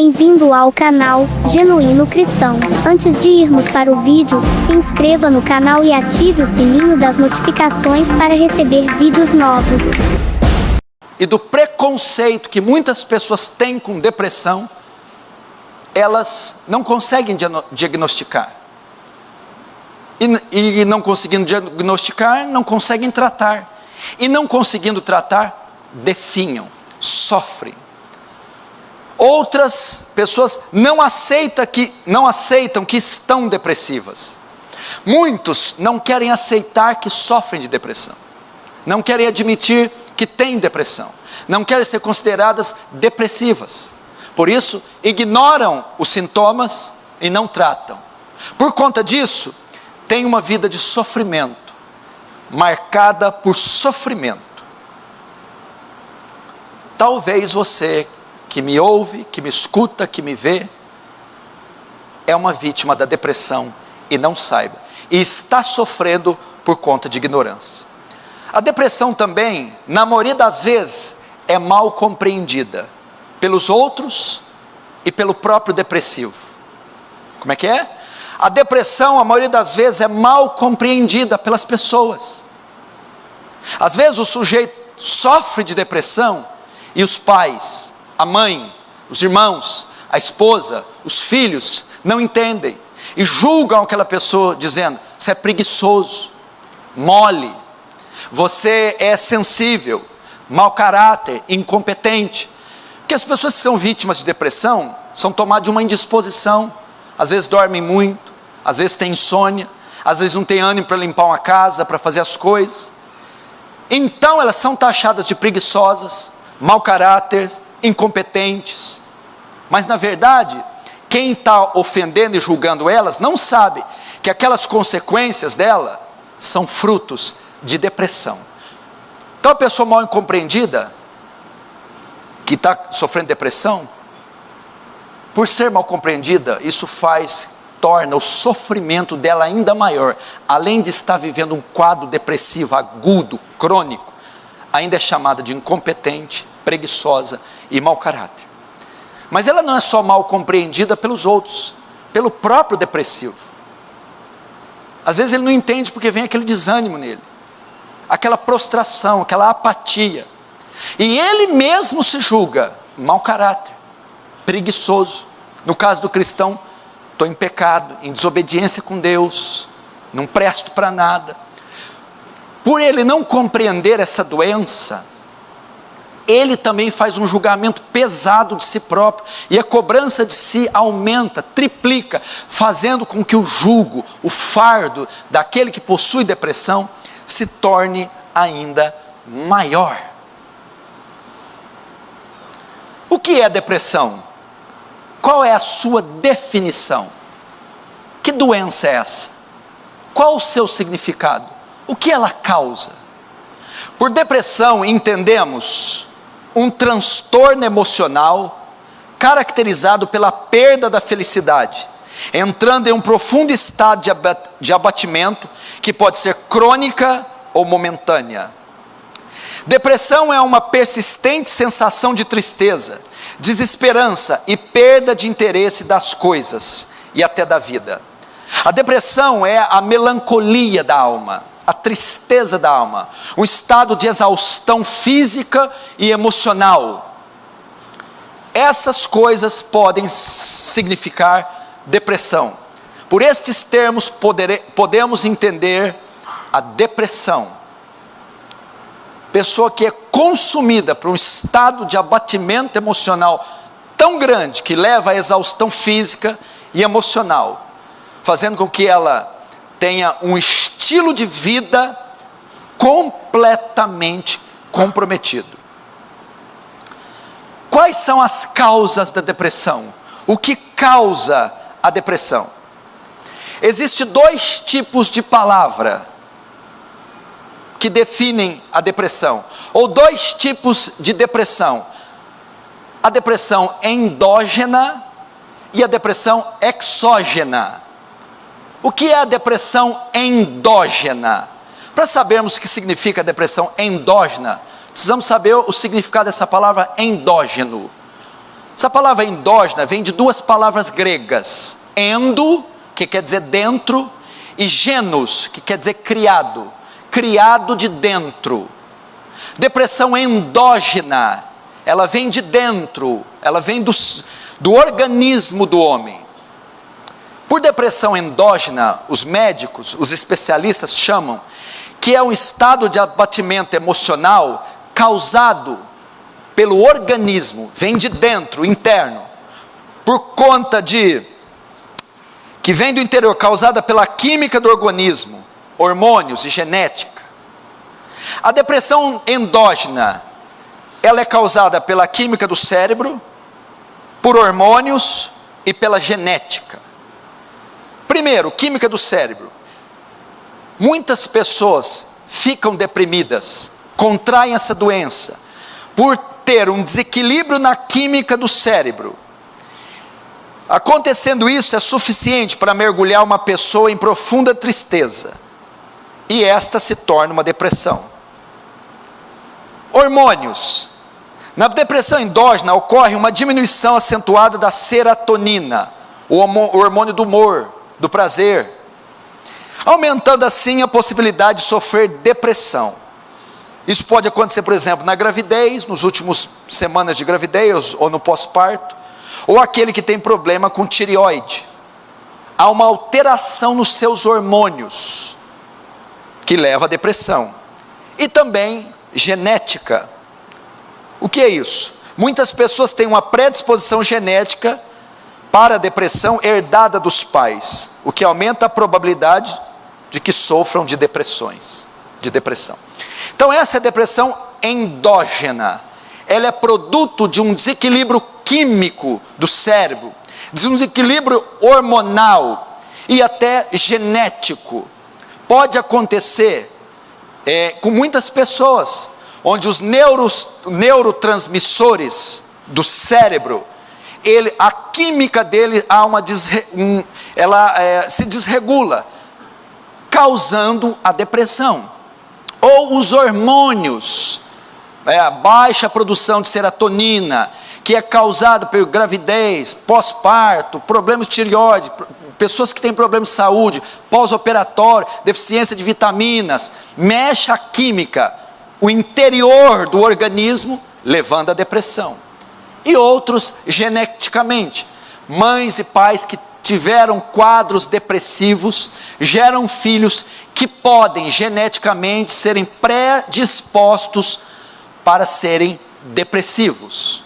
Bem-vindo ao canal Genuíno Cristão. Antes de irmos para o vídeo, se inscreva no canal e ative o sininho das notificações para receber vídeos novos. E do preconceito que muitas pessoas têm com depressão, elas não conseguem diagnosticar. E não conseguindo diagnosticar, não conseguem tratar. E não conseguindo tratar, definham, sofrem. Outras pessoas não aceitam que estão depressivas. Muitos não querem aceitar que sofrem de depressão. Não querem admitir que têm depressão. Não querem ser consideradas depressivas. Por isso, ignoram os sintomas e não tratam. Por conta disso, têm uma vida de sofrimento, marcada por sofrimento. Talvez você que me ouve, que me escuta, que me vê, é uma vítima da depressão e não saiba, e está sofrendo por conta de ignorância. A depressão também, na maioria das vezes, é mal compreendida pelos outros e pelo próprio depressivo. Como é que é? A depressão, a maioria das vezes, é mal compreendida pelas pessoas. Às vezes o sujeito sofre de depressão e os pais, a mãe, os irmãos, a esposa, os filhos não entendem e julgam aquela pessoa dizendo: você é preguiçoso, mole, você é sensível, mau caráter, incompetente. Porque as pessoas que são vítimas de depressão são tomadas de uma indisposição. Às vezes dormem muito, às vezes têm insônia, às vezes não têm ânimo para limpar uma casa, para fazer as coisas. Então elas são taxadas de preguiçosas, mau caráter, incompetentes. Mas na verdade, quem está ofendendo e julgando elas não sabe que aquelas consequências dela são frutos de depressão. Então a pessoa mal incompreendida, que está sofrendo depressão, por ser mal compreendida, isso torna o sofrimento dela ainda maior. Além de estar vivendo um quadro depressivo agudo, crônico, ainda é chamada de incompetente, preguiçosa e mau caráter. Mas ela não é só mal compreendida pelos outros, pelo próprio depressivo. Às vezes ele não entende porque vem aquele desânimo nele, aquela prostração, aquela apatia. E ele mesmo se julga mau caráter, preguiçoso. No caso do cristão, estou em pecado, em desobediência com Deus, não presto para nada. Por ele não compreender essa doença, ele também faz um julgamento pesado de si próprio, e a cobrança de si aumenta, triplica, fazendo com que o jugo, o fardo daquele que possui depressão, se torne ainda maior. O que é depressão? Qual é a sua definição? Que doença é essa? Qual o seu significado? O que ela causa? Por depressão entendemos um transtorno emocional caracterizado pela perda da felicidade, entrando em um profundo estado de abatimento que pode ser crônica ou momentânea. Depressão é uma persistente sensação de tristeza, desesperança e perda de interesse das coisas e até da vida. A depressão é a melancolia da alma, a tristeza da alma, um estado de exaustão física e emocional. Essas coisas podem significar depressão. Por estes termos podemos entender a depressão. Pessoa que é consumida por um estado de abatimento emocional tão grande que leva à exaustão física e emocional, fazendo com que ela tenha um estilo de vida completamente comprometido. Quais são as causas da depressão? O que causa a depressão? Existem dois tipos de palavra que definem a depressão, ou dois tipos de depressão: a depressão endógena e a depressão exógena. O que é a depressão endógena? Para sabermos o que significa a depressão endógena, precisamos saber o significado dessa palavra endógeno. Essa palavra endógena vem de duas palavras gregas: endo, que quer dizer dentro, e genos, que quer dizer criado, criado de dentro. Depressão endógena, ela vem de dentro, ela vem do organismo do homem. Por depressão endógena, os médicos, os especialistas chamam que é um estado de abatimento emocional causado pelo organismo, vem de dentro, interno, por conta de, que vem do interior, causada pela química do organismo, hormônios e genética. A depressão endógena, ela é causada pela química do cérebro, por hormônios e pela genética. Primeiro, química do cérebro. Muitas pessoas ficam deprimidas, contraem essa doença, por ter um desequilíbrio na química do cérebro. Acontecendo isso, é suficiente para mergulhar uma pessoa em profunda tristeza, e esta se torna uma depressão. Hormônios. Na depressão endógena ocorre uma diminuição acentuada da serotonina, o hormônio do humor, do prazer, aumentando assim a possibilidade de sofrer depressão. Isso pode acontecer, por exemplo, na gravidez, nos últimos semanas de gravidez, ou no pós-parto, ou aquele que tem problema com tireoide. Há uma alteração nos seus hormônios, que leva à depressão. E também genética. O que é isso? Muitas pessoas têm uma predisposição genética para a depressão herdada dos pais, o que aumenta a probabilidade de que sofram de depressão. Então essa é a depressão endógena. Ela é produto de um desequilíbrio químico do cérebro, de um desequilíbrio hormonal e até genético. Pode acontecer com muitas pessoas, onde os neurotransmissores do cérebro, a química dele se desregula, causando a depressão. Ou os hormônios, a baixa produção de serotonina, que é causada por gravidez, pós-parto, problemas de tireoide, pessoas que têm problemas de saúde, pós-operatório, deficiência de vitaminas, mexe a química, o interior do organismo, levando à depressão. E outros geneticamente, mães e pais que tiveram quadros depressivos, geram filhos que podem geneticamente serem predispostos para serem depressivos.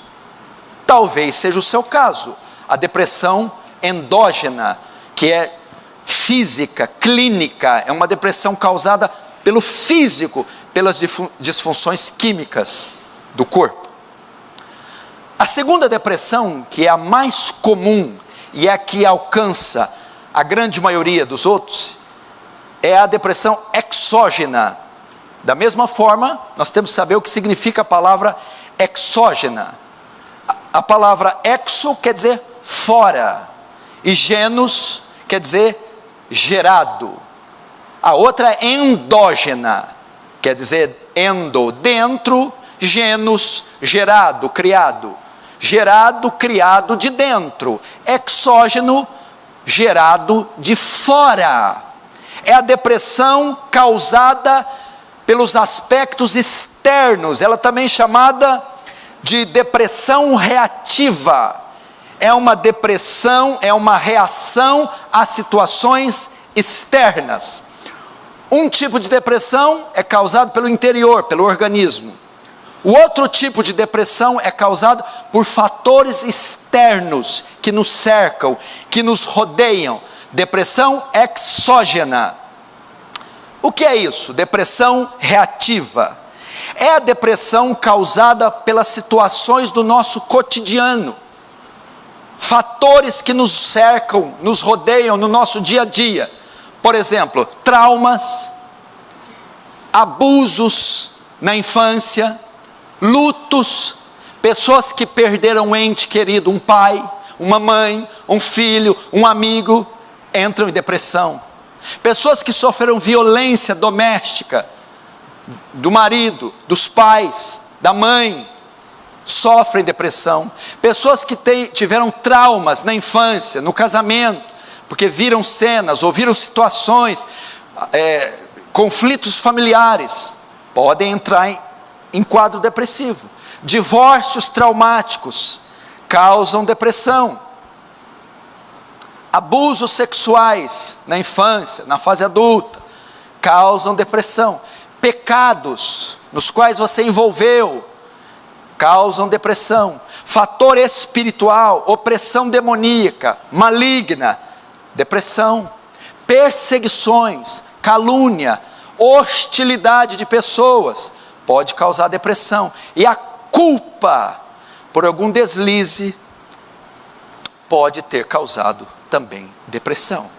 Talvez seja o seu caso, a depressão endógena, que é física, clínica, é uma depressão causada pelo físico, pelas disfunções químicas do corpo. A segunda depressão, que é a mais comum e é a que alcança a grande maioria dos outros, é a depressão exógena. Da mesma forma, nós temos que saber o que significa a palavra exógena. A palavra exo quer dizer fora, e genos quer dizer gerado. A outra é endógena, quer dizer endo, dentro, genos, gerado, criado. Gerado, criado de dentro. Exógeno, gerado de fora. É a depressão causada pelos aspectos externos. Ela também é chamada de depressão reativa. É uma depressão, é uma reação a situações externas. Um tipo de depressão é causado pelo interior, pelo organismo. O outro tipo de depressão é causado por fatores externos que nos cercam, que nos rodeiam. Depressão exógena. O que é isso? Depressão reativa. É a depressão causada pelas situações do nosso cotidiano. Fatores que nos cercam, nos rodeiam no nosso dia a dia. Por exemplo, traumas, abusos na infância, lutos, pessoas que perderam um ente querido, um pai, uma mãe, um filho, um amigo, entram em depressão. Pessoas que sofreram violência doméstica, do marido, dos pais, da mãe, sofrem depressão, pessoas que tiveram traumas na infância, no casamento, porque viram cenas, ouviram situações, conflitos familiares, podem entrar em quadro depressivo. Divórcios traumáticos causam depressão. Abusos sexuais na infância, na fase adulta, causam depressão. Pecados nos quais você envolveu, causam depressão. Fator espiritual, opressão demoníaca, maligna, depressão. Perseguições, calúnia, hostilidade de pessoas, pode causar depressão. E a culpa por algum deslize pode ter causado também depressão.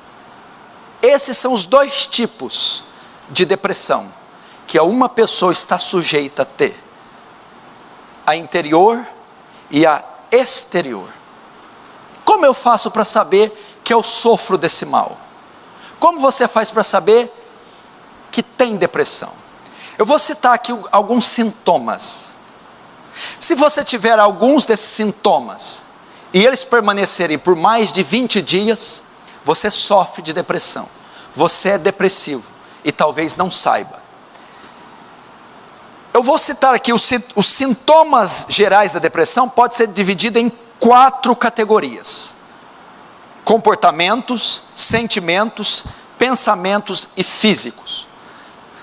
Esses são os dois tipos de depressão que uma pessoa está sujeita a ter: a interior e a exterior. Como eu faço para saber que eu sofro desse mal? Como você faz para saber que tem depressão? Eu vou citar aqui alguns sintomas. Se você tiver alguns desses sintomas e eles permanecerem por mais de 20 dias, você sofre de depressão. Você é depressivo e talvez não saiba. Eu vou citar aqui os sintomas gerais da depressão. Pode ser dividido em 4 categorias: comportamentos, sentimentos, pensamentos e físicos.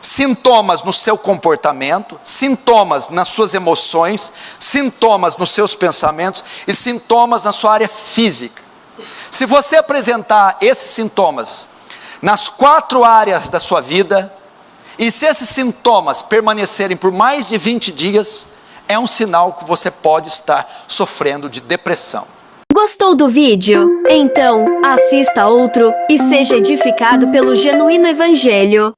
Sintomas no seu comportamento, sintomas nas suas emoções, sintomas nos seus pensamentos e sintomas na sua área física. Se você apresentar esses sintomas nas 4 áreas da sua vida, e se esses sintomas permanecerem por mais de 20 dias, é um sinal que você pode estar sofrendo de depressão. Gostou do vídeo? Então, assista outro e seja edificado pelo Genuíno Evangelho.